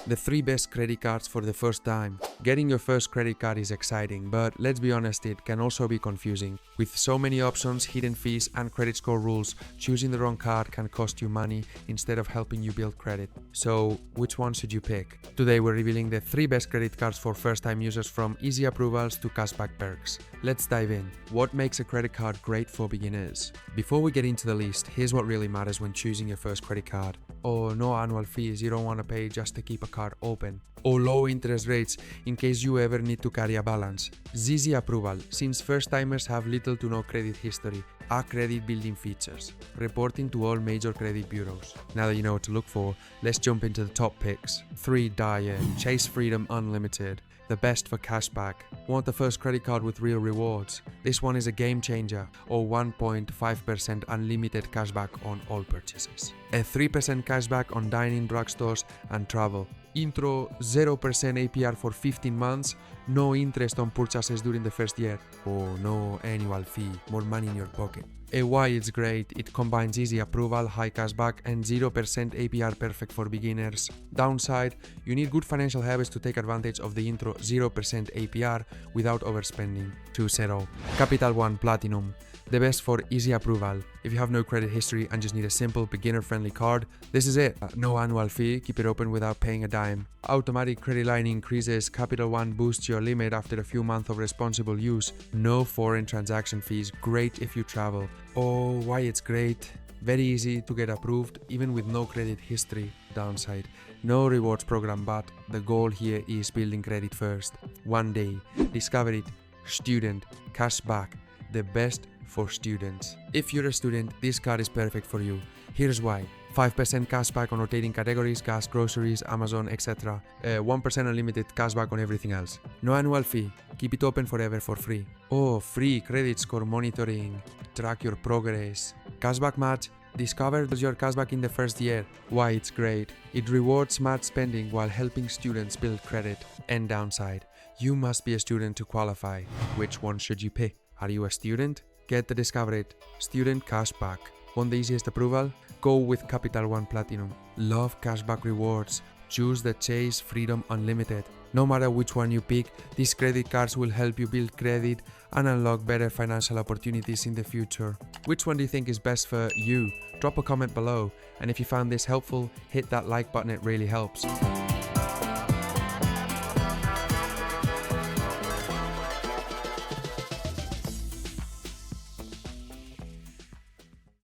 The 3 best credit cards for the first time. Getting your first credit card is exciting, but let's be honest, it can also be confusing. With so many options, hidden fees, and credit score rules, choosing the wrong card can cost you money instead of helping you build credit. So, which one should you pick? Today we're revealing the 3 best credit cards for first-time users, from easy approvals to cashback perks. Let's dive in. What makes a credit card great for beginners? Before we get into the list, here's what really matters when choosing your first credit card. Or no annual fees you don't want to pay just to keep a card open. Or low interest rates in case you ever need to carry a balance. ZZ approval, since first-timers have little to no credit history. A credit building features. Reporting to all major credit bureaus. Now that you know what to look for, let's jump into the top picks. 3 Diane, Chase Freedom Unlimited. The best for cashback. Want the first credit card with real rewards? This one is a game changer, or 1.5% unlimited cashback on all purchases. A 3% cashback on dining, drugstores, and travel. Intro 0% APR for 15 months, no interest on purchases during the first year, or no annual fee, more money in your pocket. Why it's great, it combines easy approval, high cashback, and 0% APR, perfect for beginners. Downside, you need good financial habits to take advantage of the intro 0% APR without overspending. 2.0 Capital One Platinum. The best for easy approval. If you have no credit history and just need a simple beginner-friendly card, this is it. No annual fee, keep it open without paying a dime. Automatic credit line increases. Capital One boosts your limit after a few months of responsible use. No foreign transaction fees, great if you travel. Oh, why it's great. Very easy to get approved, even with no credit history. Downside, no rewards program, but the goal here is building credit first. One day, discover it. Student, cashback, the best for students. If you're a student, this card is perfect for you. Here's why. 5% cashback on rotating categories, gas, groceries, Amazon, etc. 1% unlimited cashback on everything else. No annual fee. Keep it open forever for free. Oh, free credit score monitoring. Track your progress. Cashback match. Discover your cashback in the first year. Why it's great. It rewards smart spending while helping students build credit. And downside, you must be a student to qualify. Which one should you pick? Are you a student? Get the Discover It Student Cashback. Want the easiest approval? Go with Capital One Platinum. Love cashback rewards? Choose the Chase Freedom Unlimited. No matter which one you pick, these credit cards will help you build credit and unlock better financial opportunities in the future. Which one do you think is best for you? Drop a comment below, and if you found this helpful, hit that like button, it really helps.